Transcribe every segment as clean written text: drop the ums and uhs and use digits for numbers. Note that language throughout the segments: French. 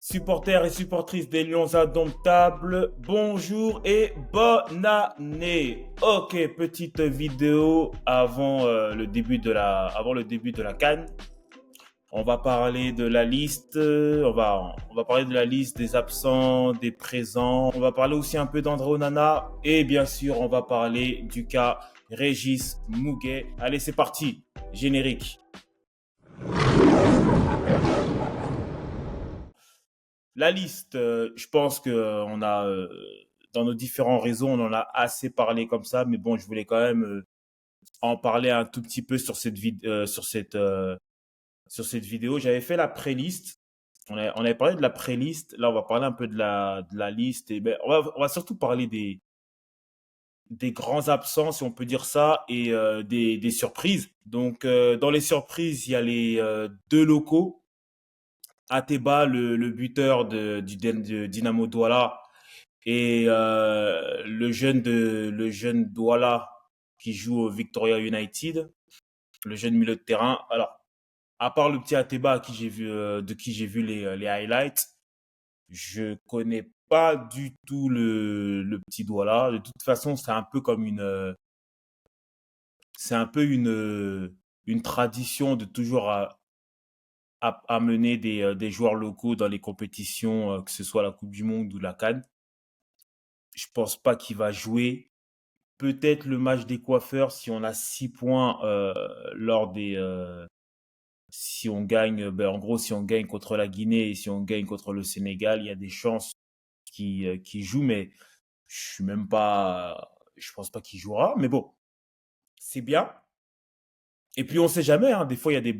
Supporters et supportrices des Lions Indomptables, bonjour et bonne année. Ok, petite vidéo avant avant le début de la CAN. On va parler de la liste, on va parler de la liste des absents, des présents. On va parler aussi un peu d'André Onana et bien sûr, on va parler du cas Régis Mouguet. Allez, c'est parti. Générique. La liste, je pense que on a dans nos différents réseaux, on en a assez parlé comme ça, mais bon, je voulais quand même en parler un tout petit peu sur sur cette vidéo. J'avais fait la pré-liste. On avait parlé de la pré-liste. Là, on va parler un peu de la liste. Et ben, on va surtout parler des grands absents, si on peut dire ça, et des surprises. Donc, dans les surprises, il y a les deux locaux. Ateba, le buteur du Dynamo Douala, et le jeune Douala qui joue au Victoria United, le jeune milieu de terrain. Alors, à part le petit Ateba de qui j'ai vu les highlights, je connais pas du tout le petit Douala. De toute façon, c'est un peu une tradition de toujours amener des joueurs locaux dans les compétitions, que ce soit la Coupe du Monde ou la CAN. Je pense pas qu'il va jouer. Peut-être le match des coiffeurs si on a 6 points lors des si on gagne ben en gros si on gagne contre la Guinée et si on gagne contre le Sénégal, il y a des chances qu'il joue, mais je pense pas qu'il jouera, mais bon, c'est bien. Et puis on sait jamais, hein, des fois il y a des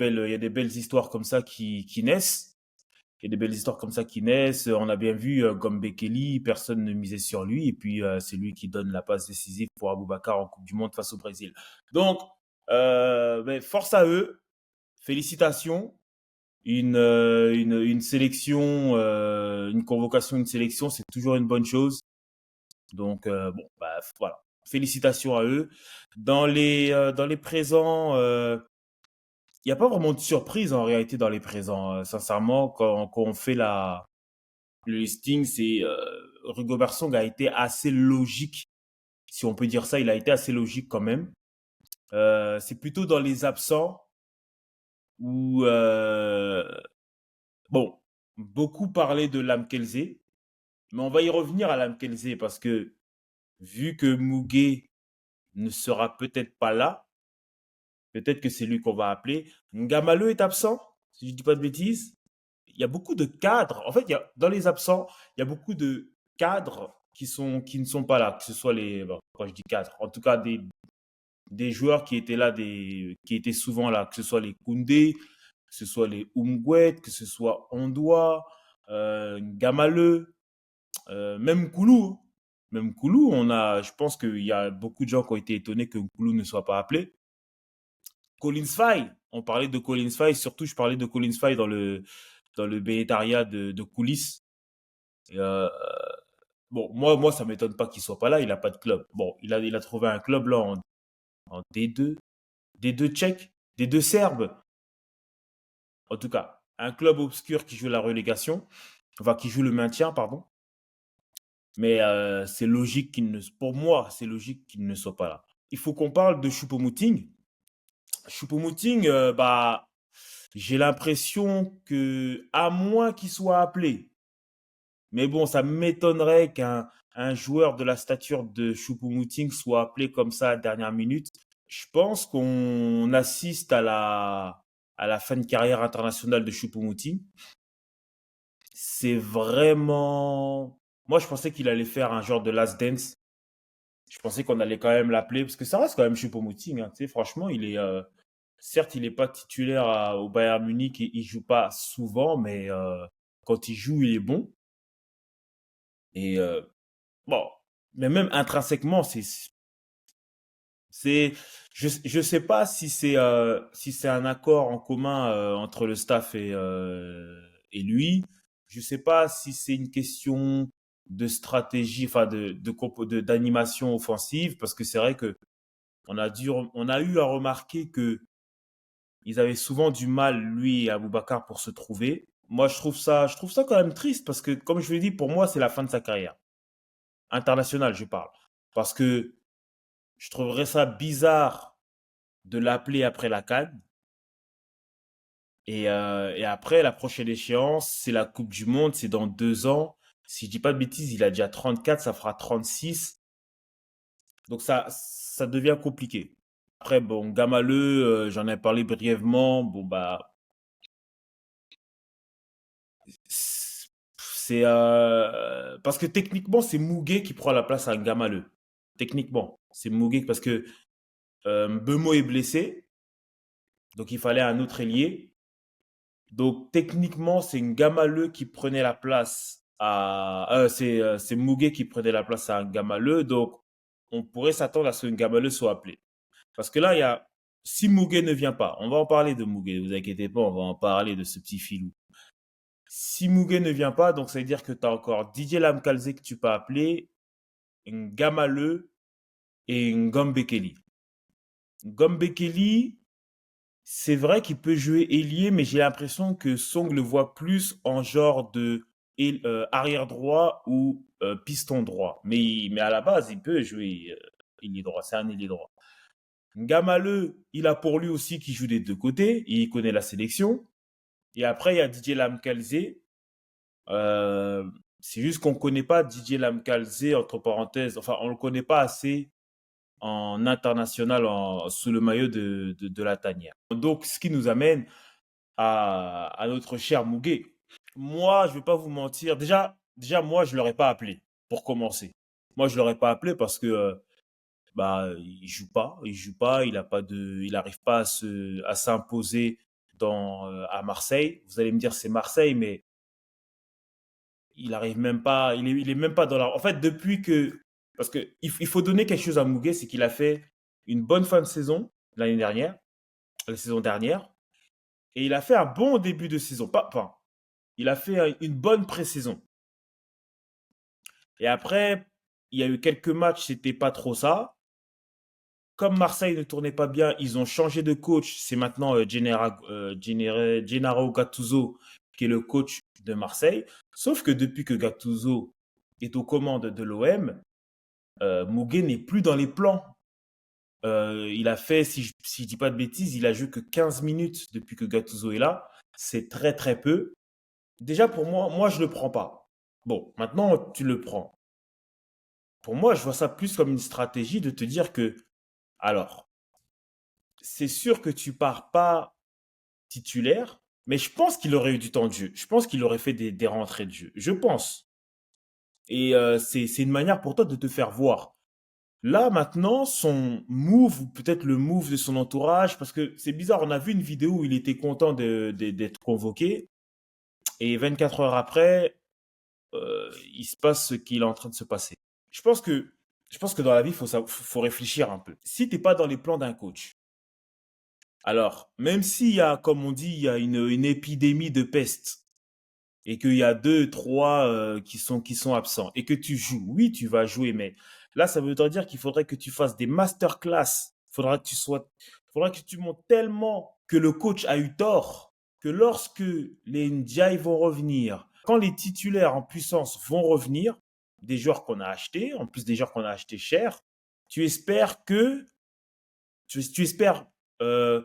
belles histoires comme ça qui naissent. Il y a des belles histoires comme ça qui naissent. On a bien vu Gombe Kelly, personne ne misait sur lui. Et puis, c'est lui qui donne la passe décisive pour Aboubacar en Coupe du Monde face au Brésil. Donc, ben, force à eux. Félicitations. Une sélection, une convocation, une sélection, c'est toujours une bonne chose. Donc, bon, bah, voilà. Félicitations à eux. Dans les présents, il n'y a pas vraiment de surprise en réalité dans les présents. Sincèrement, quand on fait le listing, c'est Rigobert Song a été assez logique, si on peut dire ça. Il a été assez logique quand même. C'est plutôt dans les absents où bon, beaucoup parlaient de Lamkelze, mais on va y revenir à Lamkelze parce que vu que Muguet ne sera peut-être pas là, peut-être que c'est lui qu'on va appeler. Ngamalo est absent, si je dis pas de bêtises. Il y a beaucoup de cadres. En fait, dans les absents, il y a beaucoup de cadres qui ne sont pas là. Que ce soit bon, quand je dis cadres, en tout cas des joueurs qui étaient là, qui étaient souvent là. Que ce soit les Koundé, que ce soit les Umgwet, que ce soit Ondoa, Gamale, même Koulou. Même Koulou, je pense qu'il y a beaucoup de gens qui ont été étonnés que Koulou ne soit pas appelé. Collins Fay, on parlait de Collins Fay, surtout je parlais de Collins Fay dans le bénétariat de coulisses. Et, bon, moi, ça m'étonne pas qu'il soit pas là. Il a pas de club. Bon, il a trouvé un club là en D2, D2 tchèque, D2 serbe. En tout cas, un club obscur qui joue la relégation, enfin qui joue le maintien, pardon. Mais c'est logique pour moi, c'est logique qu'il ne soit pas là. Il faut qu'on parle de Choupo-Moting. Choupo-Moting, bah, j'ai l'impression que, à moins qu'il soit appelé, mais bon, ça m'étonnerait qu'un un joueur de la stature de Choupo-Moting soit appelé comme ça à la dernière minute. Je pense qu'on assiste à la fin de carrière internationale de Choupo-Moting. C'est vraiment... Moi, je pensais qu'il allait faire un genre de last dance. Je pensais qu'on allait quand même l'appeler, parce que ça reste quand même Choupo-Moting. Hein. Tu sais, franchement, certes, il n'est pas titulaire au Bayern Munich et il joue pas souvent, mais quand il joue, il est bon. Et bon, mais même intrinsèquement, c'est, je sais pas si c'est un accord en commun entre le staff et lui. Je sais pas si c'est une question de stratégie, enfin d'animation offensive, parce que c'est vrai que on a eu à remarquer que ils avaient souvent du mal, lui et Aboubacar, pour se trouver. Moi, je trouve ça quand même triste parce que, comme je l'ai dit, pour moi, c'est la fin de sa carrière. Internationale, je parle. Parce que je trouverais ça bizarre de l'appeler après la CAN. Et après, la prochaine échéance, c'est la Coupe du Monde, c'est dans 2 ans. Si je dis pas de bêtises, il a déjà 34, ça fera 36. Donc ça devient compliqué. Après, bon, Gamaleu, j'en ai parlé brièvement. Bon, bah, c'est parce que techniquement, c'est Mouguet qui prend la place à Gamaleu. Techniquement, c'est Mouguet parce que Bemo est blessé, donc il fallait un autre ailier. Donc techniquement, c'est Ngamaleu qui prenait la place à c'est Mouguet qui prenait la place à Ngamaleu. Donc on pourrait s'attendre à ce que Ngamaleu soit appelé. Parce que là, il y a si Mouguet ne vient pas, on va en parler de Mouguet, ne vous inquiétez pas, on va en parler de ce petit filou. Si Mouguet ne vient pas, donc ça veut dire que tu as encore Didier Lamkalze que tu peux appeler, Ngamaleu et Ngombekeli. Ngombekeli, c'est vrai qu'il peut jouer ailier, mais j'ai l'impression que Song le voit plus en genre de arrière droit ou piston droit. Mais à la base, il peut jouer ailier droit. C'est un ailier droit. Ngamaleu, il a pour lui aussi qui joue des deux côtés. Il connaît la sélection. Et après, il y a Didier Lamkalze. Euh, c'est juste qu'on ne connaît pas Didier Lamkalze, entre parenthèses. Enfin, on ne le connaît pas assez en international sous le maillot de la tanière. Donc, ce qui nous amène à notre cher Mouguet. Moi, je vais pas vous mentir. Déjà, moi, je l'aurais pas appelé pour commencer. Moi, je l'aurais pas appelé parce que bah il joue pas, il a pas de, il arrive pas à s'imposer à Marseille. Vous allez me dire c'est Marseille, mais il arrive même pas, il est même pas dans la. En fait, depuis que parce que il faut donner quelque chose à Mouguet, c'est qu'il a fait une bonne fin de saison l'année dernière, la saison dernière, et il a fait un bon début de saison. Pas, il a fait une bonne pré-saison. Et après, il y a eu quelques matchs, c'était pas trop ça. Comme Marseille ne tournait pas bien, ils ont changé de coach. C'est maintenant Gennaro Gattuso qui est le coach de Marseille. Sauf que depuis que Gattuso est aux commandes de l'OM, Mouguet n'est plus dans les plans. Il a fait, si je dis pas de bêtises, il a joué que 15 minutes depuis que Gattuso est là. C'est très très peu. Déjà pour moi je le prends pas. Bon, maintenant tu le prends. Pour moi, je vois ça plus comme une stratégie de te dire que, alors, c'est sûr que tu pars pas titulaire, mais je pense qu'il aurait eu du temps de jeu. Je pense qu'il aurait fait des rentrées de jeu. Je pense. Et c'est une manière pour toi de te faire voir. Là, maintenant, son move, ou peut-être le move de son entourage, parce que c'est bizarre, on a vu une vidéo où il était content d'être convoqué, et 24 heures après, il se passe ce qu'il est en train de se passer. Je pense que, je pense que dans la vie, faut réfléchir un peu. Si t'es pas dans les plans d'un coach, alors, même s'il y a, comme on dit, il y a une épidémie de peste, et qu'il y a deux, trois qui sont absents, et que tu joues, oui, tu vas jouer, mais là, ça veut dire qu'il faudrait que tu fasses des masterclass. Faudra que tu montes tellement que le coach a eu tort, que lorsque les Ndiaye vont revenir, quand les titulaires en puissance vont revenir, des joueurs qu'on a achetés, en plus des joueurs qu'on a achetés cher, tu espères que, tu espères euh,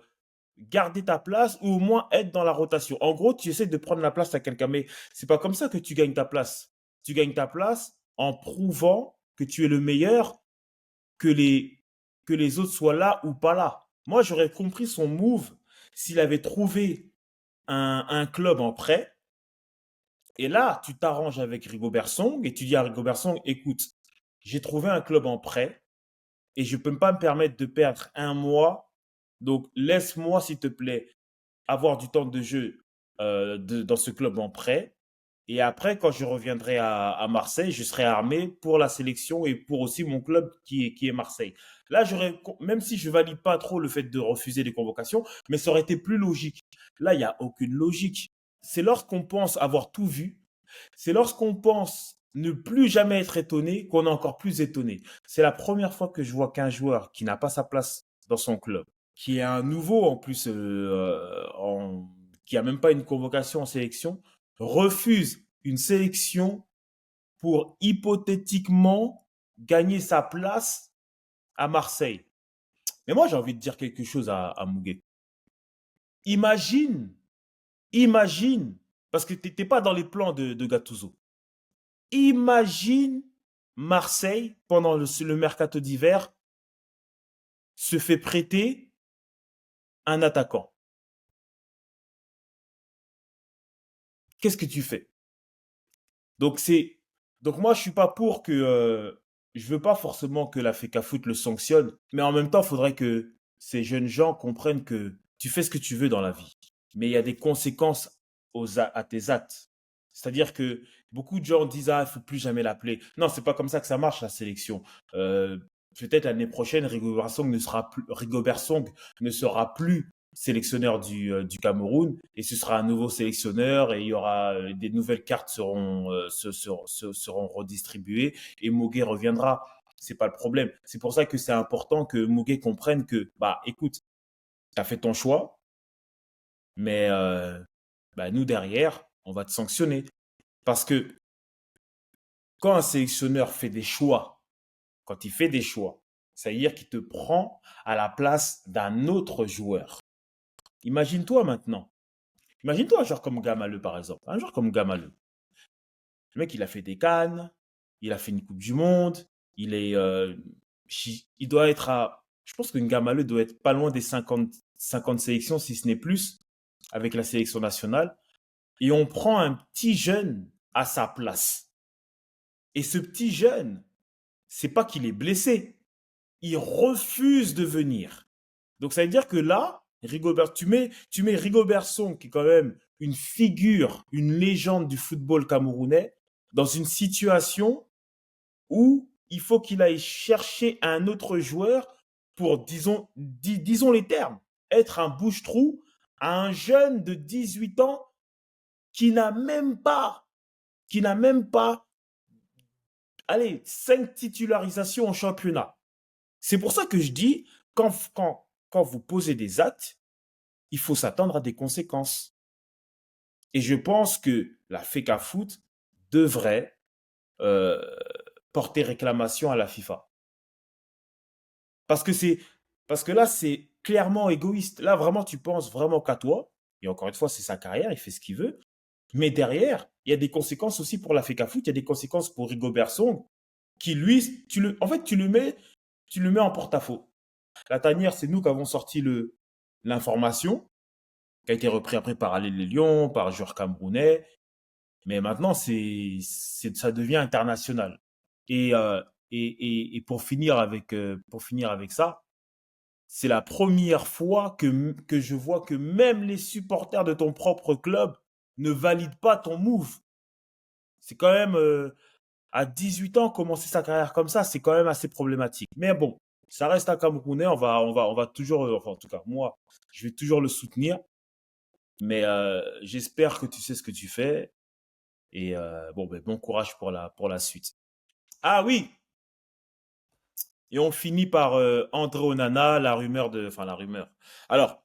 garder ta place ou au moins être dans la rotation. En gros, tu essaies de prendre la place à quelqu'un, mais c'est pas comme ça que tu gagnes ta place. Tu gagnes ta place en prouvant que tu es le meilleur, que que les autres soient là ou pas là. Moi, j'aurais compris son move s'il avait trouvé un club en prêt. Et là, tu t'arranges avec Rigobert Song et tu dis à Rigobert Song, écoute, j'ai trouvé un club en prêt et je peux pas me permettre de perdre un mois. Donc, laisse-moi, s'il te plaît, avoir du temps de jeu dans ce club en prêt. Et après, quand je reviendrai à Marseille, je serai armé pour la sélection et pour aussi mon club qui est Marseille. Là, même si je valide pas trop le fait de refuser les convocations, mais ça aurait été plus logique. Là, il n'y a aucune logique. C'est lorsqu'on pense avoir tout vu, c'est lorsqu'on pense ne plus jamais être étonné qu'on est encore plus étonné. C'est la première fois que je vois qu'un joueur qui n'a pas sa place dans son club, qui est un nouveau en plus, qui a même pas une convocation en sélection, refuse une sélection pour hypothétiquement gagner sa place à Marseille. Mais moi, j'ai envie de dire quelque chose à Muguet. Imagine, imagine, parce que tu n'étais pas dans les plans de Gattuso. Imagine Marseille, pendant le mercato d'hiver, se fait prêter un attaquant. Qu'est-ce que tu fais? Donc c'est donc moi je suis pas pour que je veux pas forcément que la FECAFOOT le sanctionne, mais en même temps, il faudrait que ces jeunes gens comprennent que tu fais ce que tu veux dans la vie, mais il y a des conséquences à tes actes. C'est-à-dire que beaucoup de gens disent ah, il faut plus jamais l'appeler. Non, c'est pas comme ça que ça marche la sélection. Euh, Peut-être l'année prochaine, Rigobert Song ne sera plus sélectionneur du Cameroun et ce sera un nouveau sélectionneur et il y aura des nouvelles cartes seront redistribuées et Muguet reviendra. C'est pas le problème. C'est pour ça que c'est important que Muguet comprenne que bah écoute, tu as fait ton choix, mais bah, nous derrière, on va te sanctionner parce que quand un sélectionneur fait des choix, quand il fait des choix, ça veut dire qu'il te prend à la place d'un autre joueur. Imagine-toi maintenant. Imagine-toi un joueur comme Gamaleu, par exemple. Un joueur comme Gamaleu. Le mec, il a fait des Cannes, il a fait une Coupe du Monde, il est, il doit être à, je pense que Gamaleu doit être pas loin des 50 sélections, si ce n'est plus, avec la sélection nationale. Et on prend un petit jeune à sa place. Et ce petit jeune, c'est pas qu'il est blessé, il refuse de venir. Donc ça veut dire que là, tu mets Rigobert Song, qui est quand même une figure, une légende du football camerounais, dans une situation où il faut qu'il aille chercher un autre joueur pour, disons les termes, être un bouche-trou à un jeune de 18 ans qui n'a même pas, qui n'a même pas, allez, 5 titularisations en championnat. C'est pour ça que je dis, quand vous posez des actes, il faut s'attendre à des conséquences. Et je pense que la FECAFOOT devrait euh, porter réclamation à la FIFA. Parce que c'est parce que là, c'est clairement égoïste. Là, vraiment, tu penses vraiment qu'à toi. Et encore une fois, c'est sa carrière, il fait ce qu'il veut. Mais derrière, il y a des conséquences aussi pour la FECAFOOT, il y a des conséquences pour Rigobert Song, qui lui, en fait, tu le mets en porte-à-faux. La tanière, c'est nous qui avons sorti l'information, qui a été repris après par Allez les Lions, par joueur camerounais. Mais maintenant, ça devient international. Et, et pour finir avec ça, c'est la première fois que je vois que même les supporters de ton propre club ne valident pas ton move. C'est quand même, à 18 ans, commencer sa carrière comme ça, c'est quand même assez problématique. Mais bon, ça reste un Camerounais, on va toujours, enfin, en tout cas, moi, je vais toujours le soutenir. Mais j'espère que tu sais ce que tu fais. Et bon, ben, bon courage pour la suite. Ah oui, et on finit par André Onana, la rumeur de, enfin la rumeur. Alors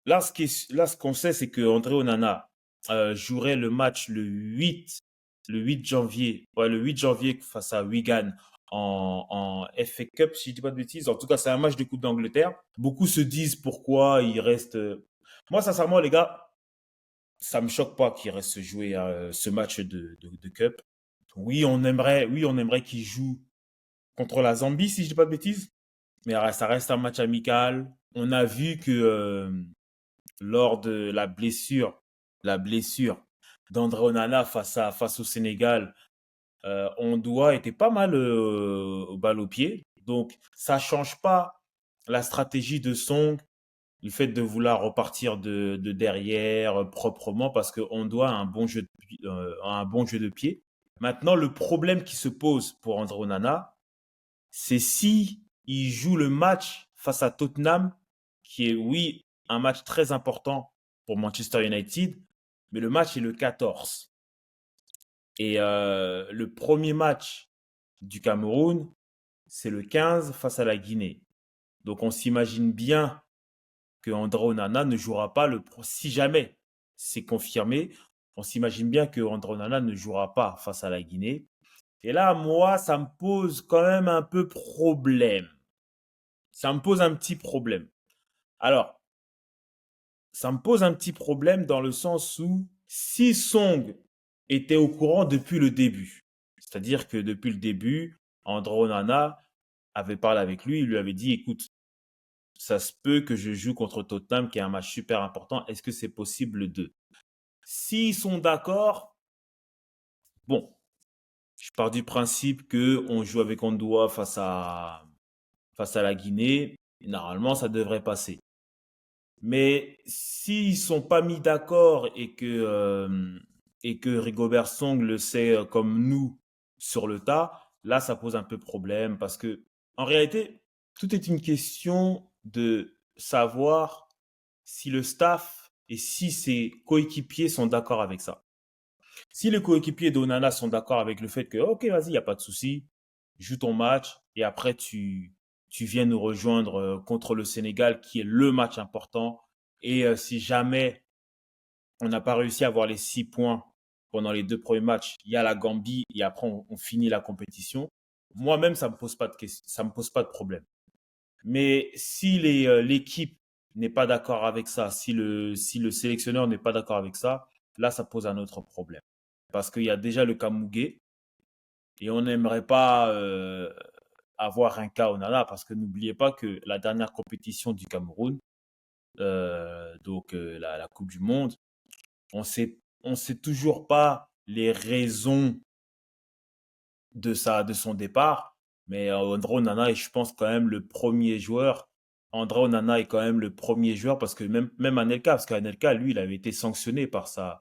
là, ce qu'on sait, c'est que André Onana jouerait le match le 8 janvier, ouais, le 8 janvier face à Wigan en FA Cup, si je dis pas de bêtises. En tout cas, c'est un match de Coupe d'Angleterre. Beaucoup se disent pourquoi il reste. Moi, sincèrement, les gars, ça me choque pas qu'il reste jouer ce match de Cup. Oui, on aimerait qu'il joue contre la Zambie, si je dis pas de bêtises. Mais ça reste un match amical. On a vu que lors de la blessure d'André Onana face au Sénégal, Ondoa était pas mal au balle au pied. Donc, ça change pas la stratégie de Song, le fait de vouloir repartir de derrière proprement parce qu'on doit un bon jeu de pied. Maintenant, le problème qui se pose pour André Onana, c'est si il joue le match face à Tottenham, qui est, oui, un match très important pour Manchester United, mais le match est le 14. Et le premier match du Cameroun, c'est le 15 face à la Guinée. Donc on s'imagine bien que André Onana ne jouera pas si jamais c'est confirmé, on s'imagine bien que André Onana ne jouera pas face à la Guinée. Et là, moi, ça me pose quand même un peu problème. Ça me pose un petit problème. Alors, ça me pose un petit problème dans le sens où si Song était au courant depuis le début, c'est-à-dire que depuis le début, André Onana avait parlé avec lui, il lui avait dit, écoute, ça se peut que je joue contre Tottenham, qui est un match super important, est-ce que c'est possible de? S'ils sont d'accord, bon, je pars du principe que on joue avec Ondoa face à la Guinée, et normalement ça devrait passer. Mais s'ils sont pas mis d'accord et que Rigobert Song le sait comme nous sur le tas, là ça pose un peu problème parce que en réalité tout est une question de savoir si le staff et si ses coéquipiers sont d'accord avec ça. Si les coéquipiers d'Onana sont d'accord avec le fait que ok vas-y il y a pas de souci, joue ton match et après tu viens nous rejoindre contre le Sénégal qui est le match important. Et si jamais on n'a pas réussi à avoir les 6 points pendant les 2 premiers matchs, il y a la Gambie et après on finit la compétition. Moi-même, ça me pose pas de question, ça me pose pas de problème. Mais si l'équipe n'est pas d'accord avec ça, si le sélectionneur n'est pas d'accord avec ça, là, ça pose un autre problème. Parce qu'il y a déjà le cas Muguet et on n'aimerait pas avoir un cas Onana parce que n'oubliez pas que la dernière compétition du Cameroun, la Coupe du Monde, on sait toujours pas les raisons de son départ, mais André Onana est, je pense, quand même le premier joueur. André Onana est quand même le premier joueur parce que même Anelka, parce qu'Anelka, lui, il avait été sanctionné par ça.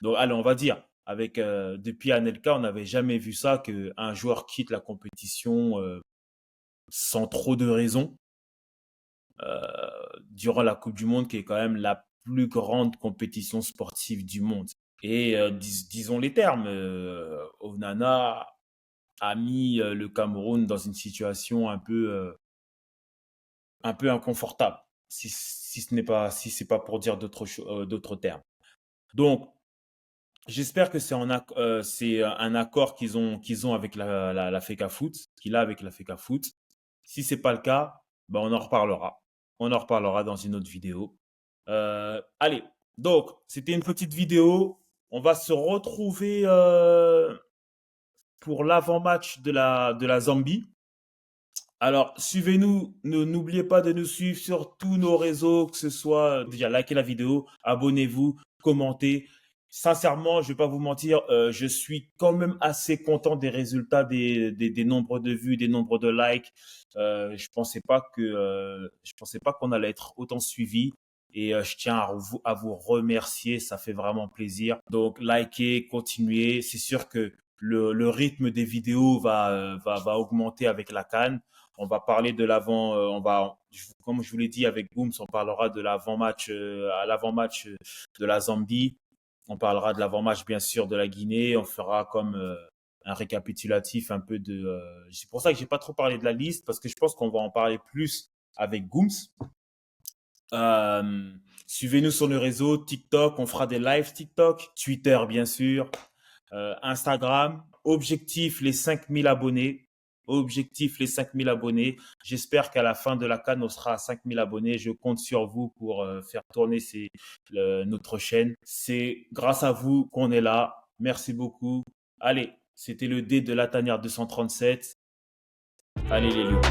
Donc, allez, on va dire, avec depuis Anelka, on n'avait jamais vu ça qu'un joueur quitte la compétition sans trop de raison durant la Coupe du Monde, qui est quand même la plus grande compétition sportive du monde. Et disons les termes, Onana a mis le Cameroun dans une situation un peu inconfortable, si ce n'est pas, si c'est pas pour dire d'autres termes. Donc, j'espère que c'est un accord qu'ils ont avec la FECAFOOT, qu'il a avec la FECAFOOT. Si c'est pas le cas, ben on en reparlera. On en reparlera dans une autre vidéo. Allez, donc c'était une petite vidéo. On va se retrouver pour l'avant-match de la Zambie. Alors, suivez-nous. N'oubliez pas de nous suivre sur tous nos réseaux, que ce soit déjà likez la vidéo, abonnez-vous, commentez. Sincèrement, je vais pas vous mentir, je suis quand même assez content des résultats, des nombres de vues, des nombres de likes. Je pensais pas qu'on allait être autant suivi. Et je tiens à vous remercier, ça fait vraiment plaisir. Donc, likez, continuez. C'est sûr que le rythme des vidéos va augmenter avec la CAN. On va parler de l'avant, comme je vous l'ai dit avec Booms, on parlera de l'avant-match, à l'avant-match de la Zambie. On parlera de l'avant-match, bien sûr, de la Guinée. On fera comme un récapitulatif un peu de. C'est pour ça que j'ai pas trop parlé de la liste parce que je pense qu'on va en parler plus avec Booms. Suivez-nous sur le réseau TikTok. On fera des lives TikTok, Twitter, bien sûr, Instagram. Objectif les 5000 abonnés. Objectif les 5000 abonnés. J'espère qu'à la fin de la CAN, on sera à 5000 abonnés. Je compte sur vous pour faire tourner notre chaîne. C'est grâce à vous qu'on est là. Merci beaucoup. Allez, c'était le dé de la tanière 237. Allez les lions.